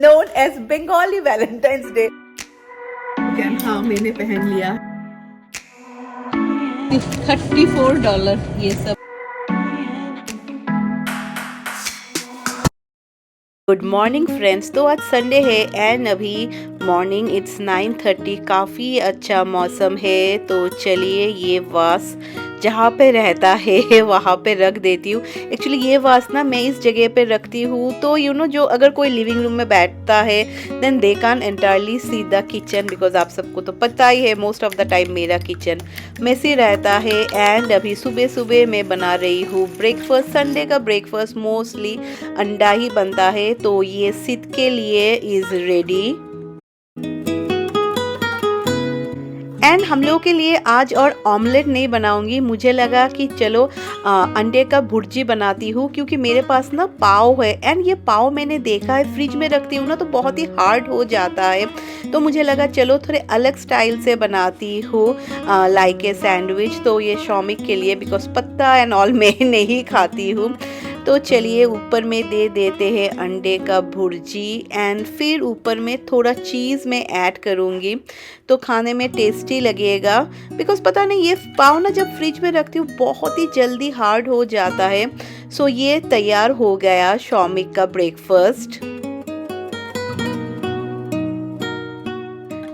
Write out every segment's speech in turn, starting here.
known as Bengali Valentine's Day. हाँ मैंने पहन लिया। $34 ये सब। Good morning friends. तो आज संडे है एंड अभी मॉर्निंग इट्स 9:30। काफ़ी अच्छा मौसम है। तो चलिए ये वास जहाँ पे रहता है वहाँ पे रख देती हूँ। एक्चुअली ये वास ना मैं इस जगह पे रखती हूँ तो जो अगर कोई लिविंग रूम में बैठता है then they can entirely see the kitchen, because आप सबको तो पता ही है मोस्ट ऑफ द टाइम मेरा किचन मेसी रहता है। एंड अभी सुबह सुबह मैं बना रही हूँ ब्रेकफास्ट। संडे का ब्रेकफास्ट मोस्टली अंडा ही बनता है। तो ये सिद के लिए इज़ रेडी एंड हम लोगों के लिए आज और ऑमलेट नहीं बनाऊंगी। मुझे लगा कि चलो अंडे का भुर्जी बनाती हूँ, क्योंकि मेरे पास ना पाव है एंड ये पाव मैंने देखा है फ्रिज में रखती हूँ ना तो बहुत ही हार्ड हो जाता है। तो मुझे लगा चलो थोड़े अलग स्टाइल से बनाती हूँ लाइक ए सैंडविच। तो ये शौमिक के लिए, बिकॉज पत्ता एंड ऑल मैं नहीं खाती हूँ। तो चलिए ऊपर में दे देते हैं अंडे का भुर्जी एंड फिर ऊपर में थोड़ा चीज़ मैं ऐड करूँगी तो खाने में टेस्टी लगेगा। बिकॉज पता नहीं ये पाव ना जब फ्रिज में रखती हूँ बहुत ही जल्दी हार्ड हो जाता है। सो ये तैयार हो गया शौमिक का ब्रेकफास्ट।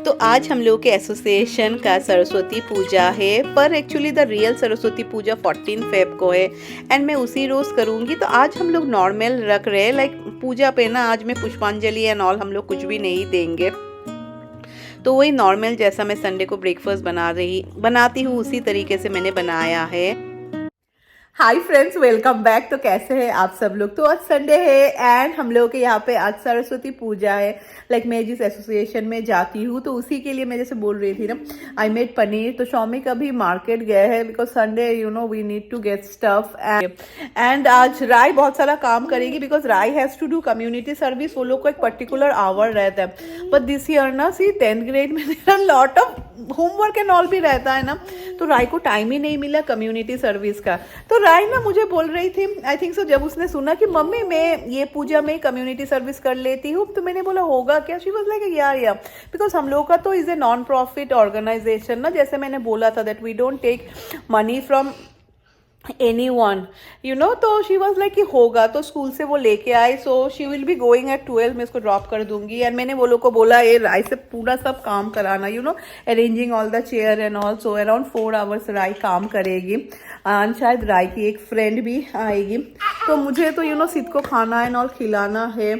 तो आज हम लोग के एसोसिएशन का सरस्वती पूजा है, पर actually the real Saraswati Puja 14 Feb को है एंड मैं उसी रोज़ करूँगी। तो आज हम लोग नॉर्मल रख रहे हैं, लाइक पूजा पे ना आज मैं पुष्पांजलि एंड ऑल हम लोग कुछ भी नहीं देंगे। तो वही नॉर्मल जैसा मैं संडे को ब्रेकफास्ट बनाती हूँ उसी तरीके से मैंने बनाया है। Hi friends, welcome back. तो कैसे हैं आप सब लोग। तो आज संडे है एंड हम लोग के यहाँ पे आज सरस्वती पूजा है। लाइक मैं जिस एसोसिएशन में जाती हूँ तो उसी के लिए मैं जैसे बोल रही थी ना, आई मेड पनीर। तो शौमिक अभी मार्केट गए हैं because Sunday we need to get stuff and आज राय बहुत सारा काम करेगी because Rai has to do community service. वो लोग को एक पर्टिकुलर आवर रहता है, बट दिस ईयर ना 10th ग्रेड में there lot of homework and all भी रहता है ना, तो राय को टाइम ही नहीं मिला कम्युनिटी सर्विस का। तो राय ना मुझे बोल रही थी, आई थिंक सो जब उसने सुना कि मम्मी मैं ये पूजा में कम्युनिटी सर्विस कर लेती हूँ, तो मैंने बोला होगा क्या। She was like yeah because हम लोग का तो is a non profit organization ना, जैसे मैंने बोला था that we don't take money from anyone तो शी वॉज लाइक कि होगा। तो स्कूल से वो लेके आई, so she will be going at 12। मैं इसको ड्रॉप कर दूंगी एंड मैंने वो लोग को बोला ये राय से पूरा सब काम कराना arranging all the chair and all. So around 4 hours राय काम करेगी एंड शायद राय की एक फ्रेंड भी आएगी। तो मुझे तो सिद को खाना एंड ऑल खिलाना है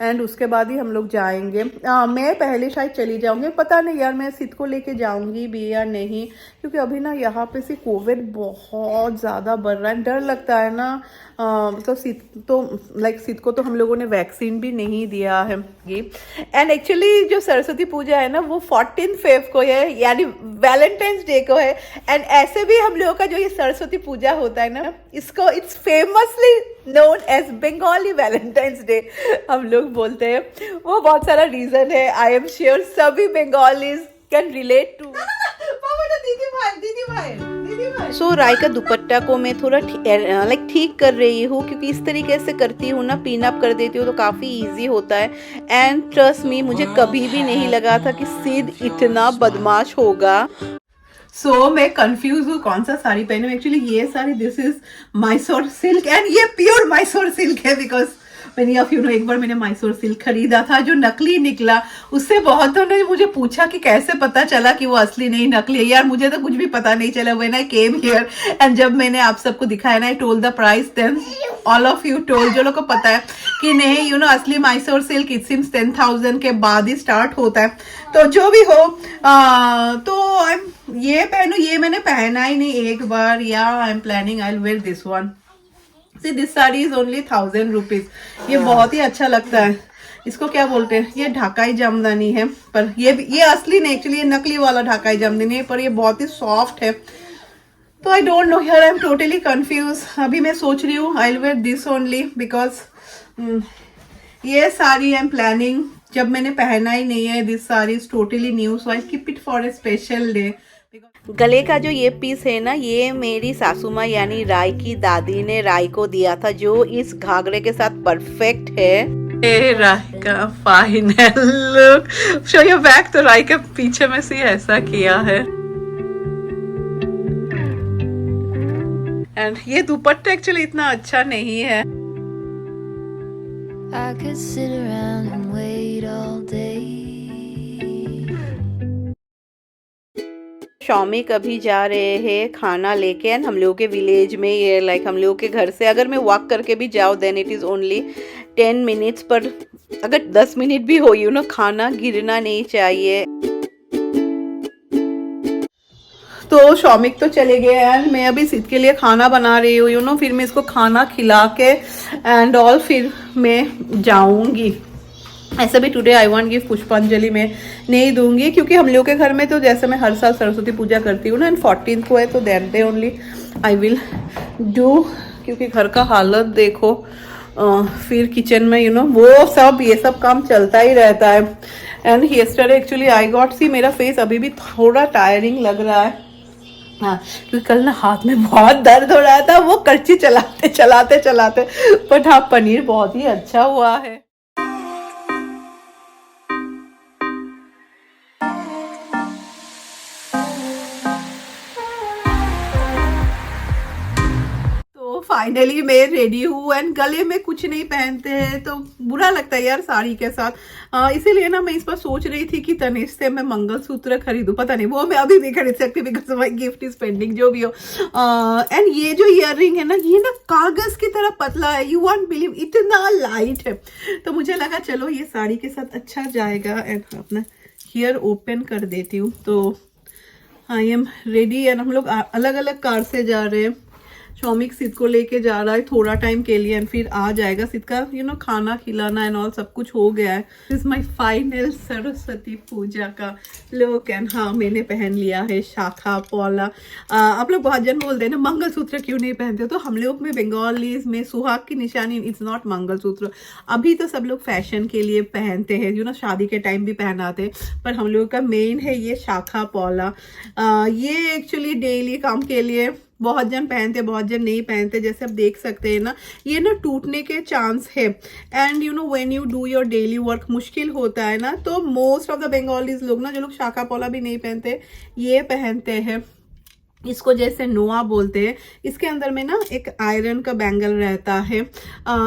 एंड उसके बाद ही हम लोग जाएंगे। मैं पहले शायद चली जाऊंगी, पता नहीं यार मैं सिद को लेके जाऊंगी भी या नहीं, क्योंकि अभी ना यहाँ पे से कोविड बहुत ज़्यादा बढ़ रहा है। डर लगता है ना, तो सिद को तो हम लोगों ने वैक्सीन भी नहीं दिया है। एंड एक्चुअली जो सरस्वती पूजा है ना वो 14 फेब को है, यानी वैलेंटाइंस डे को है। एंड ऐसे भी हम लोगों का जो ये सरस्वती पूजा होता है ना, इसको it's famously known as Bengali Valentine's Day हम लोग बोलते हैं। वो बहुत सारा रीजन है, आई एम श्योर सभी Bengalis can relate to. So Rai का दुपट्टा को मैं थोड़ा लाइक ठीक कर रही हूँ, क्योंकि इस तरीके से करती हूँ ना, पिन अप कर देती हूँ तो काफ़ी इजी होता है। एंड ट्रस्ट मी, मुझे कभी भी नहीं लगा था कि सिद इतना बदमाश होगा। सो मैं कंफ्यूज हूँ कौन सा साड़ी पहनूं। एक्चुअली ये sari this is Mysore silk and ये प्योर मैसूर सिल्क है, बिकॉज मैंने एक बार मैंने मैसूर सिल्क खरीदा था जो नकली निकला। उससे बहुतों ने मुझे पूछा कि कैसे पता चला कि वो असली नहीं नकली है। यार मुझे तो कुछ भी पता नहीं चला when I came here and जब मैंने आप सबको दिखाया ना, I told the price, then all of you told, जो लोग को पता है कि नहीं असली मैसूर सिल्क इट सिम्स 10,000 के बाद ही स्टार्ट होता है। तो जो भी हो तो ये पहनू, ये मैंने पहना ही नहीं एक बार, या I am planning I will where this one. This sari is only 1000 rupees. ये बहुत ही अच्छा लगता है। इसको क्या बोलते हैं, ये ढाकाई जामदानी है, पर ये असली नहीं, एक्चुअली ये नकली वाला ढाकाई जामदानी है, पर ये बहुत ही सॉफ्ट है। तो आई डोंट नो यार, आई एम टोटली कंफ्यूज। अभी मैं सोच रही हूँ I will where this only, because ये साड़ी आई एम प्लानिंग, जब मैंने पहना ही नहीं है, this sari is totally new, so I keep it for a special day. गले का जो ये पीस है ना, ये मेरी सासू माँ यानी राय की दादी ने राय को दिया था, जो इस घाघरे के साथ परफेक्ट है। राय का final look. Show your back. तो राय के पीछे में से ऐसा किया है। एंड ये दुपट्टा एक्चुअली इतना अच्छा नहीं है। I could sit around and wait all day. Shoumik अभी जा रहे हैं खाना लेके। एंड हम लोगों के विलेज में ये लाइक हम लोगों के घर से अगर मैं वॉक करके भी जाऊँ then it is only 10 minutes, पर अगर 10 मिनट भी हो यू नो खाना गिरना नहीं चाहिए। तो शौमिक तो चले गए एंड मैं अभी सिद्ध के लिए खाना बना रही हूँ यू नो। फिर मैं इसको खाना खिला के एंड ऑल फिर मैं जाऊँगी। ऐसा भी टुडे आई वांट गिव पुष्पांजलि में नहीं दूंगी क्योंकि हम लोग के घर में तो जैसे मैं हर साल सरस्वती पूजा करती हूँ ना एंड 14th को है तो that day only I will do, क्योंकि घर का हालत देखो। फिर किचन में यू नो वो सब ये सब काम चलता ही रहता है। And yesterday actually I got see मेरा फेस अभी भी थोड़ा टायरिंग लग रहा है। हाँ, क्योंकि कल ना हाथ में बहुत दर्द हो रहा था वो करची चलाते चलाते चलाते। बट हाँ पनीर बहुत ही अच्छा हुआ है। फाइनली मैं रेडी हूँ एंड गले में कुछ नहीं पहनते हैं तो बुरा लगता है यार साड़ी के साथ। इसीलिए ना मैं इस पर सोच रही थी कि तनिष्क से मैं मंगलसूत्र खरीदूं। पता नहीं वो मैं अभी नहीं खरीद सकती because my gift is pending जो भी हो। एंड ये जो ईयररिंग है ना ये ना कागज की तरह पतला है। यू वॉन्ट बिलीव इतना लाइट है। तो मुझे लगा चलो ये साड़ी के साथ अच्छा जाएगा। एंड अपना हेयर ओपन कर देती हूँ। तो आई एम रेडी एंड हम लोग अलग अलग कार से जा रहे हैं। शौमिक सिद्ध को लेके जा रहा है थोड़ा टाइम के लिए एंड फिर आ जाएगा। सिद्ध का यू नो खाना खिलाना एंड ऑल सब कुछ हो गया है। This is my final Saraswati Puja का लुक। एंड हाँ मैंने पहन लिया है शाखा पौला। आप लोग बहुत जन बोलते हैं ना मंगलसूत्र क्यों नहीं पहनते हो, तो हम लोग में बंगालीज में सुहाग की निशानी इट्स नॉट मंगलसूत्र। अभी तो सब लोग फैशन के लिए पहनते हैं यू नो, शादी के टाइम भी पहनाते हैं, पर हम लोगों का मेन है ये शाखा पौला। ये एक्चुअली डेली काम के लिए बहुत जन पहनते बहुत जन नहीं पहनते। जैसे आप देख सकते हैं ना ये ना टूटने के चांस है। And you know when you do your daily work मुश्किल होता है ना, तो मोस्ट ऑफ द बंगालीज लोग ना जो लोग शाखा पौला भी नहीं पहनते ये पहनते हैं। इसको जैसे नोआ बोलते हैं। इसके अंदर में ना एक आयरन का बैंगल रहता है।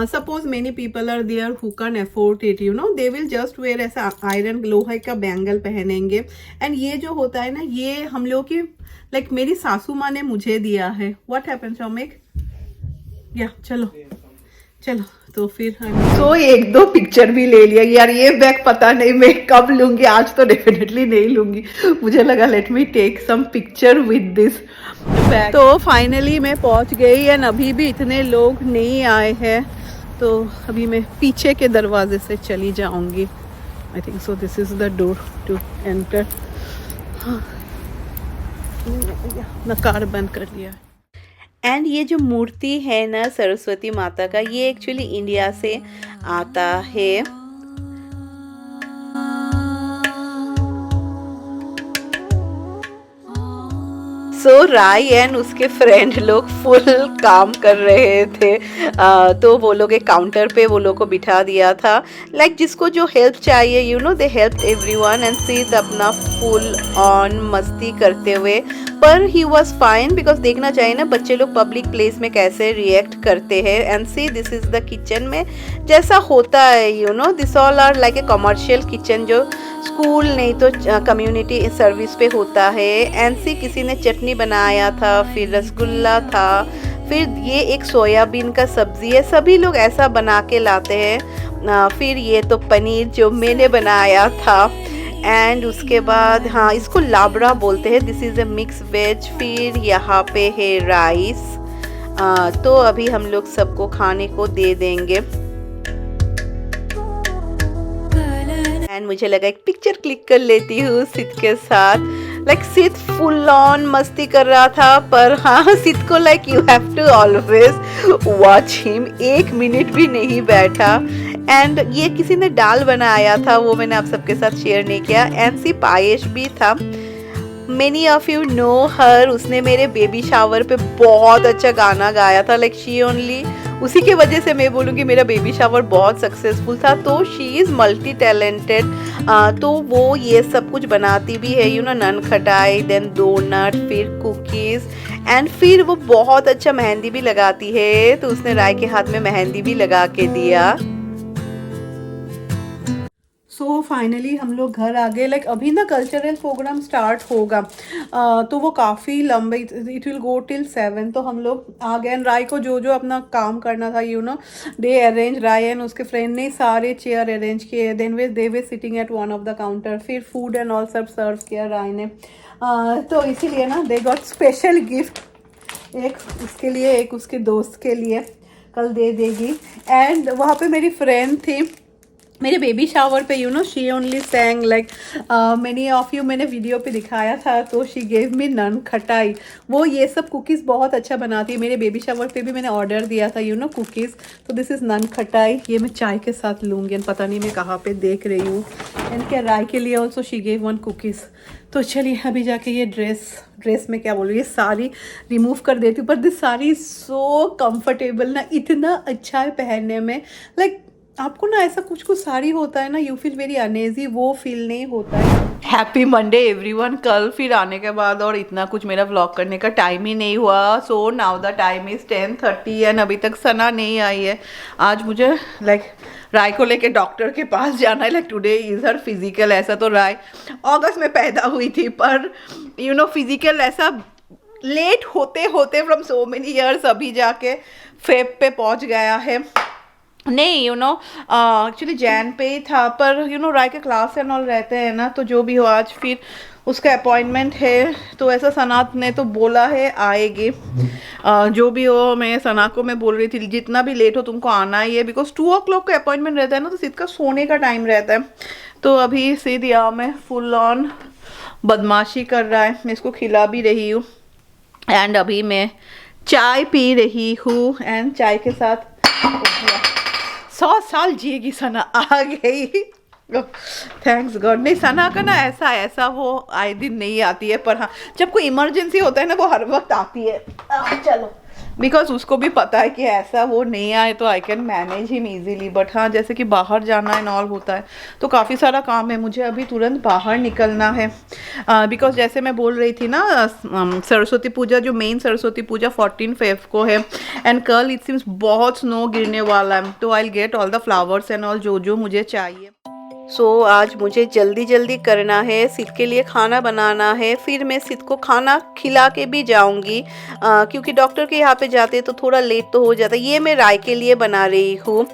Suppose many people are there who can afford it you know, they will just wear ऐसा आयरन लोहे का बैंगल पहनेंगे। एंड ये जो होता है ना ये हम लोग की लाइक मेरी सासू माँ ने मुझे दिया है। What happen Shoumik? या चलो चलो तो फिर तो एक दो पिक्चर भी ले लिया यार। ये बैग पता नहीं मैं कब लूंगी, आज तो डेफिनेटली नहीं लूंगी। मुझे लगा let me take some picture with this bag. तो फाइनली मैं पहुंच गई एंड अभी भी इतने लोग नहीं आए हैं तो अभी मैं पीछे के दरवाजे से चली जाऊंगी। I think so this is the door to enter. Car बंद कर लिया। एंड ये जो मूर्ति है ना सरस्वती माता का ये एक्चुअली इंडिया से आता है। सो राय एंड उसके फ्रेंड लोग फुल काम कर रहे थे। तो वो लोग एक काउंटर पे वो लोग को बिठा दिया था। लाइक जिसको जो हेल्प चाहिए you know they help everyone and सिद्ध अपना फुल ऑन मस्ती करते हुए। पर ही वॉज फाइन बिकॉज देखना चाहिए ना बच्चे लोग पब्लिक प्लेस में कैसे रिएक्ट करते हैं। And see this is the kitchen में जैसा होता है you know, this all are like a commercial kitchen जो स्कूल नहीं तो कम्युनिटी सर्विस पे होता है। एंड सी किसी ने चटनी बनाया था, फिर रसगुल्ला था, फिर ये एक सोयाबीन का सब्जी है। सभी लोग ऐसा बना के लाते हैं। फिर ये तो पनीर जो मैंने बनाया था। एंड उसके बाद हाँ इसको लाबड़ा बोलते हैं। This is a mix veg. फिर यहाँ पे है राइस। तो अभी हम लोग सबको खाने को दे देंगे। एंड मुझे लगा एक पिक्चर क्लिक कर लेती हूँ सिद्ध के साथ। लाइक सिद्ध फुल ऑन मस्ती कर रहा था, पर हाँ सिद्ध को like you have to always watch him. 1 minute भी नहीं बैठा। एंड ये किसी ने दाल बनाया था वो मैंने आप सबके साथ शेयर नहीं किया। एंड सी पायेश भी था। मेनी ऑफ यू नो हर। उसने मेरे बेबी शावर पे बहुत अच्छा गाना गाया था। लाइक शी ओनली उसी के वजह से मैं बोलूँगी मेरा बेबी शावर बहुत सक्सेसफुल था। तो शी इज़ मल्टी टैलेंटेड। तो वो ये सब कुछ बनाती भी है, नन खटाई, देन डोनट, फिर कुकीज़, एंड फिर वो बहुत अच्छा मेहंदी भी लगाती है। तो उसने राय के हाथ में मेहंदी भी लगा के दिया। सो फाइनली हम लोग घर आ गए। अभी ना कल्चरल प्रोग्राम स्टार्ट होगा, तो वो काफ़ी लंबे, इट विल गो टिल 7। तो हम लोग आ गए। राय को जो जो अपना काम करना था दे अरेंज, राय एंड उसके फ्रेंड ने सारे चेयर अरेंज किए। Then they were sitting at one of the counter. फिर फूड एंड ऑल सब सर्व किया राय ने। तो इसीलिए ना दे गॉट स्पेशल गिफ्ट, एक उसके लिए, एक उसके दोस्त के लिए, कल दे देगी। एंड वहाँ पे मेरी फ्रेंड थी मेरे बेबी शावर पे, she only sang many of you, मैंने वीडियो पे दिखाया था। तो शी गेव मी नन खटाई। वो ये सब कुकीज़ बहुत अच्छा बनाती है। मेरे बेबी शावर पे भी मैंने ऑर्डर दिया था कुकीज़। तो दिस इज़ नन खटाई। ये मैं चाय के साथ लूँगी। एंड पता नहीं मैं कहाँ पे देख रही हूँ। एंड क्या राय के लिए ऑल्सो शी गेव 1 कुकीज़। तो चलिए अभी जाके ये ड्रेस में क्या बोलूँ, ये साड़ी रिमूव कर देती हूँ। पर दिस साड़ी सो कम्फर्टेबल ना, इतना अच्छा है पहनने में। आपको ना ऐसा कुछ साड़ी होता है ना, यू फील वेरी अनईजी, वो फील नहीं होता है। Happy Monday everyone. कल फिर आने के बाद और इतना कुछ मेरा व्लॉग करने का टाइम ही नहीं हुआ। So now the time is 10:30 and अभी तक सना नहीं आई है। आज मुझे राय को लेके डॉक्टर के पास जाना है। Today is her physical. ऐसा तो राय अगस्त में पैदा हुई थी, पर फिजिकल ऐसा लेट होते होते फ्रॉम सो मेनी ईयर्स अभी जाके फेब पे पहुंच गया है। नहीं एक्चुअली जैन पे ही था, पर राय के क्लास एंड ऑल रहते हैं ना, तो जो भी हो आज फिर उसका अपॉइंटमेंट है। तो ऐसा सनात ने तो बोला है आएगी। जो भी हो, मैं सना को मैं बोल रही थी जितना भी लेट हो तुमको आना ही है, बिकॉज 2 o'clock का अपॉइंटमेंट रहता है ना, तो सिद्ध का सोने का टाइम रहता है। तो अभी सिद्ध यहाँ में फुल ऑन बदमाशी कर रहा है। मैं इसको खिला भी रही हूँ एंड अभी मैं चाय पी रही हूँ। एंड चाय के साथ 100 साल जिएगी सना आ गई। Thanks God. नहीं, सना का ना ऐसा वो आए दिन नहीं आती है, पर हाँ जब कोई इमरजेंसी होता है ना वो हर वक्त आती है। चलो, बिकॉज उसको भी पता है कि ऐसा वो नहीं आए तो I can manage him easily. But हाँ जैसे कि बाहर जाना एंड ऑल होता है तो काफ़ी सारा काम है, मुझे अभी तुरंत बाहर निकलना है। बिकॉज जैसे मैं बोल रही थी ना, सरस्वती पूजा, जो मेन सरस्वती पूजा 14 फेब को है। एंड कल इट सीम्स बहुत स्नो गिरने वाला है। तो I will get all the flowers and all जो मुझे चाहिए। आज मुझे जल्दी करना है, सिद्ध के लिए खाना बनाना है। फिर मैं सिद्ध को खाना खिला के भी जाऊंगी, क्योंकि डॉक्टर के यहाँ पे जाते तो थोड़ा लेट तो हो जाता है। ये मैं राय के लिए बना रही हूँ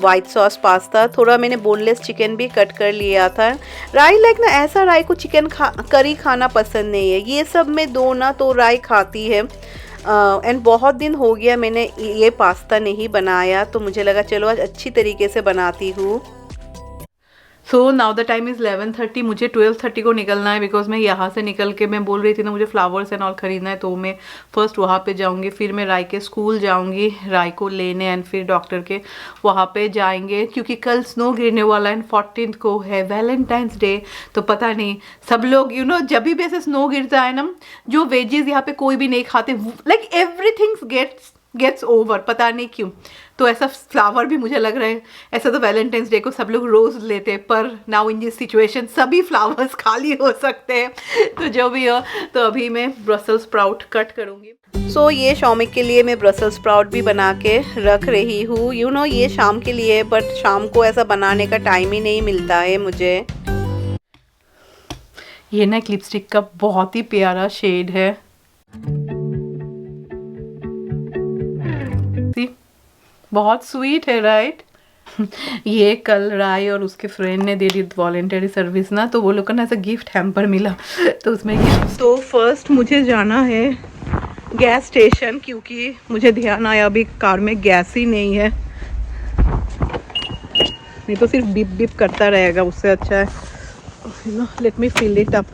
वाइट सॉस पास्ता। थोड़ा मैंने बोनलेस चिकन भी कट कर लिया था। राय ना ऐसा राय को चिकन करी खाना पसंद नहीं है। ये सब में दो ना तो राय खाती है। एंड बहुत दिन हो गया मैंने ये पास्ता नहीं बनाया, तो मुझे लगा चलो आज अच्छी तरीके से बनाती हूँ। So now the time is 11:30। मुझे 12:30 को निकलना है, बिकॉज मैं यहाँ से निकल के, मैं बोल रही थी ना मुझे फ्लावर्स एंड ऑल ख़रीदना है, तो मैं फर्स्ट वहाँ पे जाऊँगी। फिर मैं राय के स्कूल जाऊँगी राय को लेने, एंड फिर डॉक्टर के वहाँ पे जाएंगे, क्योंकि कल स्नो गिरने वाला है। 14th को है वैलेंटाइंस डे। तो पता नहीं सब लोग जब भी ऐसे स्नो गिरता है ना, जो वेजेस यहाँ पे कोई भी नहीं खाते, एवरीथिंग गेट्स ओवर, पता नहीं क्यों। तो ऐसा फ्लावर भी मुझे लग रहा है, ऐसा तो वैलेंटाइंस डे को सब लोग रोज़ लेते हैं, पर नाउ इन दिस सिचुएशन सभी फ्लावर्स खाली हो सकते हैं। तो जो भी हो, तो अभी मैं ब्रसेल्स स्प्राउट कट करूँगी। ये शौमिक के लिए मैं ब्रसेल्स स्प्राउट भी बना के रख रही हूँ। ये शाम के लिए, बट शाम को ऐसा बनाने का टाइम ही नहीं मिलता है मुझे। ये ना एक लिपस्टिक का बहुत ही प्यारा शेड है। बहुत स्वीट है, राइट। ये कल राय और उसके फ्रेंड ने दे दी वॉलेंटरी सर्विस ना, तो वो लोग का ना ऐसा गिफ्ट हैम्पर मिला, तो उसमें गिफ्ट। तो फर्स्ट मुझे जाना है गैस स्टेशन, क्योंकि मुझे ध्यान आया अभी कार में गैस ही नहीं है, नहीं तो सिर्फ बिप बिप करता रहेगा, उससे अच्छा है let me fill it up.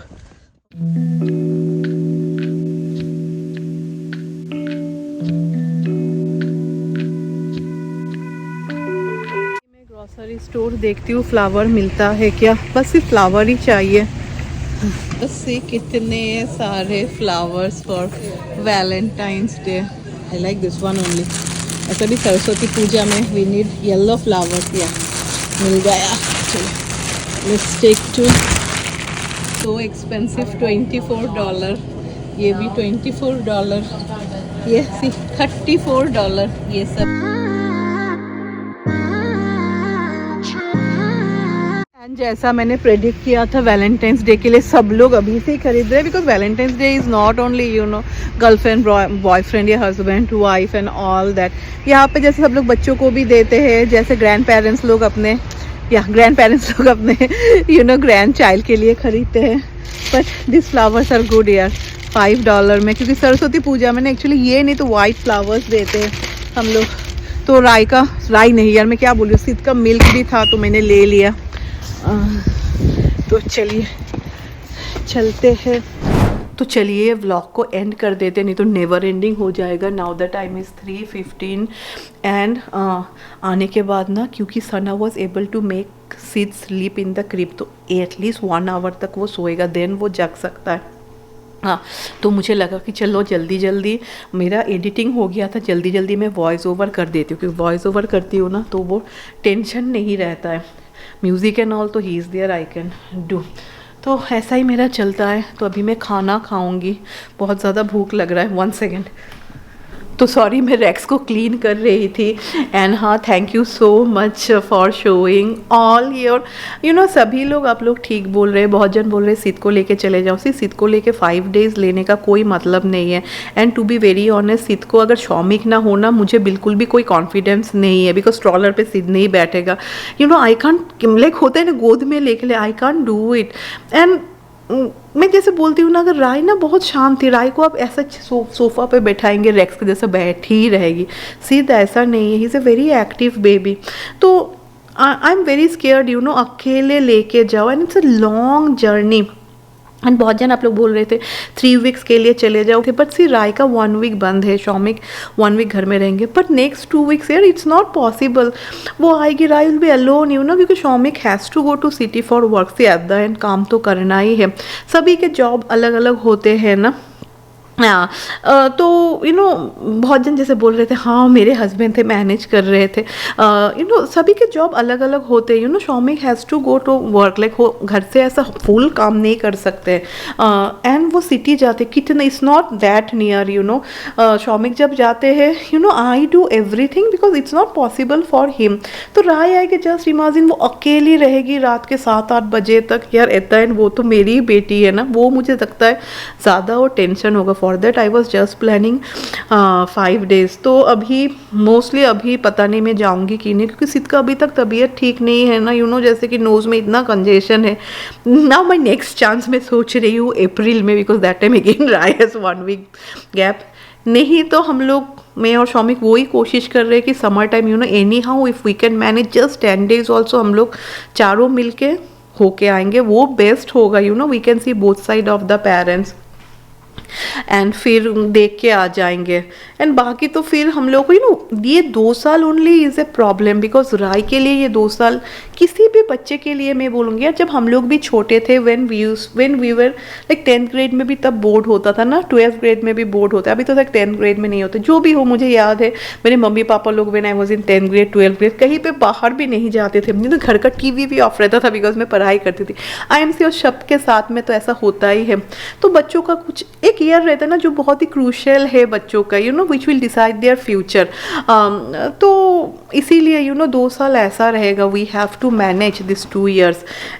Grocery store देखती हूँ फ्लावर मिलता है क्या, बस सिर्फ फ्लावर ही चाहिए। बस से कितने सारे flowers for Valentine's day. I like this one only. ऐसा भी सरस्वती पूजा में वी नीड येलो फ्लावर्स। या मिल गया। चलो let's take two. So expensive, $24। ये भी $24। ये सी $34 ये सब। जैसा मैंने प्रेडिक्ट किया था वैलेंटाइंस डे के लिए सब लोग अभी से ही खरीद रहे हैं, because Valentine's day is not only girlfriend boyfriend या husband wife and all that. यहाँ पे जैसे सब लोग बच्चों को भी देते हैं, जैसे ग्रैंड पेरेंट्स लोग अपने ग्रैंड चाइल्ड के लिए खरीदते हैं। But this flowers are good यार, $5 में, क्योंकि सरस्वती पूजा में ना एक्चुअली ये नहीं तो वाइट फ्लावर्स देते हैं हम लोग। तो राई नहीं यार, मैं क्या बोल रही हूँ, सिद्ध का मिल्क भी था तो मैंने ले लिया। तो चलिए चलते हैं। तो चलिए व्लॉग को एंड कर देते, नहीं तो नेवर एंडिंग हो जाएगा। Now the time is 3:15 and आने के बाद ना, क्योंकि Sana was able to make Sid sleep in the crib, तो एटलीस्ट 1 आवर तक वो सोएगा, देन वो जग सकता है। हाँ, तो मुझे लगा कि चलो जल्दी जल्दी, मेरा एडिटिंग हो गया था, जल्दी जल्दी मैं वॉइस ओवर कर देती हूँ, क्योंकि वॉइस ओवर करती हूँ ना तो वो टेंशन नहीं रहता है। म्यूज़िक एंड ऑल तो ही is there, I can do. तो ऐसा ही मेरा चलता है। तो अभी मैं खाना खाऊंगी, बहुत ज़्यादा भूख लग रहा है। 1 सेकेंड। तो सॉरी, मैं रैक्स को क्लीन कर रही थी। एंड हाँ, thank you so much for showing all your सभी लोग, आप लोग ठीक बोल रहे हैं। बहुत जन बोल रहे हैं सिद्ध को लेके चले जाओ। सिद्ध को लेके 5 डेज़ लेने का कोई मतलब नहीं है। And to be very honest, Siddh को अगर शौमिक ना होना, मुझे बिल्कुल भी कोई कॉन्फिडेंस नहीं है, बिकॉज स्ट्रॉलर पे सिद्ध नहीं बैठेगा। आई कांट, लाइक होता है ना गोद में लेके, I can't do it. And मैं जैसे बोलती हूँ ना, अगर राय ना बहुत शांत थी, राय को आप ऐसा सोफ़ा पे बैठाएंगे रैक्स के जैसा बैठी ही रहेगी। सीधा ऐसा नहीं है, he is a very active baby. तो आई एम वेरी स्केयर्ड अकेले लेके जाओ, and it's a long journey. And बहुत जन आप लोग बोल रहे थे 3 वीक्स के लिए चले जाओगे, बट सी राय का 1 वीक बंद है, शौमिक 1 वीक घर में रहेंगे, बट नेक्स्ट 2 वीक्स यार इट्स नॉट पॉसिबल। वो आएगी, राय विल बी अलोन क्योंकि Shoumik has to go to city for work. Say at the end काम तो करना ही है। सभी के जॉब अलग अलग होते हैं ना। हाँ, तो बहुत जन जैसे बोल रहे थे, हाँ मेरे हस्बैंड थे मैनेज कर रहे थे। सभी के जॉब अलग अलग होते हैं। Shoumik has to go to work, like वो घर से ऐसा फुल काम नहीं कर सकते। एंड वो सिटी जाते कितना, it's not that near. Shoumik जब जाते हैं I do everything because it's not possible for him. तो राय आएगी, जस्ट इमेजिन वो अकेली रहेगी रात के 7-8 बजे तक। यार एट द एंड वो तो मेरी ही बेटी है ना, वो मुझे लगता है ज़्यादा वो टेंशन होगा। For that I was just planning 5 days. तो अभी मोस्टली अभी पता नहीं मैं जाऊंगी कि नहीं, क्योंकि सिद्ध का अभी तक तबीयत ठीक नहीं है ना। जैसे कि नोज़ में इतना कंजेशन है ना। मैं नेक्स्ट चांस में सोच रही हूँ अप्रैल में, because that time again Rai has 1 week gap. नहीं तो हम लोग, मैं और शौमिक वही कोशिश कर रहे हैं कि summer time any how if we can manage just 10 days also, हम लोग चारों मिल के होके आएंगे, वो बेस्ट होगा। We can see both side of the parents and फिर देख के आ जाएंगे। एंड बाकी तो फिर हम लोग को ये 2 साल only is a problem, because Rai के लिए ये 2 साल, किसी भी बच्चे के लिए मैं बोलूँगी यार, जब हम लोग भी छोटे थे, when we were like 10th grade में भी तब बोर्ड होता था ना, 12th ग्रेड में भी बोर्ड होता है। अभी तो तक 10th ग्रेड में नहीं होते। जो भी हो, मुझे याद है मेरे मम्मी पापा लोग when I was in 10th grade 12th grade कहीं पे बाहर भी नहीं जाते थे। तो घर का टीवी भी ऑफ रहता था, बिकॉज मैं पढ़ाई करती थी। IMC और शब्द के साथ में तो ऐसा होता ही है। तो बच्चों का कुछ एक ईयर रहता है ना जो बहुत ही क्रूशियल है बच्चों का, which will decide their future. तो इसीलिए 2 साल ऐसा रहेगा, we have to manage this 2 years।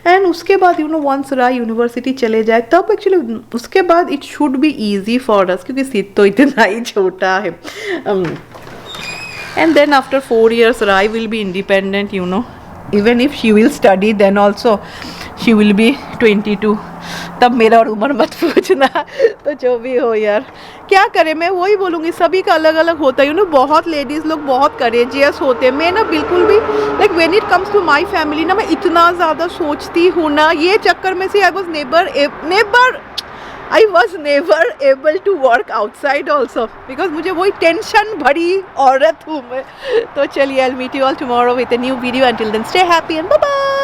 And उसके बाद वंस राय यूनिवर्सिटी चले जाए, तब एक्चुअली उसके बाद it should be easy for us, क्योंकि सिद्ध तो इतना ही छोटा है। And then after 4 years Rai will be independent, even if she will study then also she will be 22। तब मेरा और उम्र मत पूछना। तो जो भी हो यार, क्या करें, मैं वही बोलूँगी, सभी का अलग अलग होता है। बहुत लेडीज़ लोग बहुत करेजियस होते हैं। मैं ना बिल्कुल भी like when it comes to my family ना, मैं इतना ज़्यादा सोचती हूँ ना, ये चक्कर में से I was never able to work outside also, because मुझे वही टेंशन भरी औरत हूँ मैं। तो चलिए, I will meet you all tomorrow with a new video. Until then stay happy and bye bye.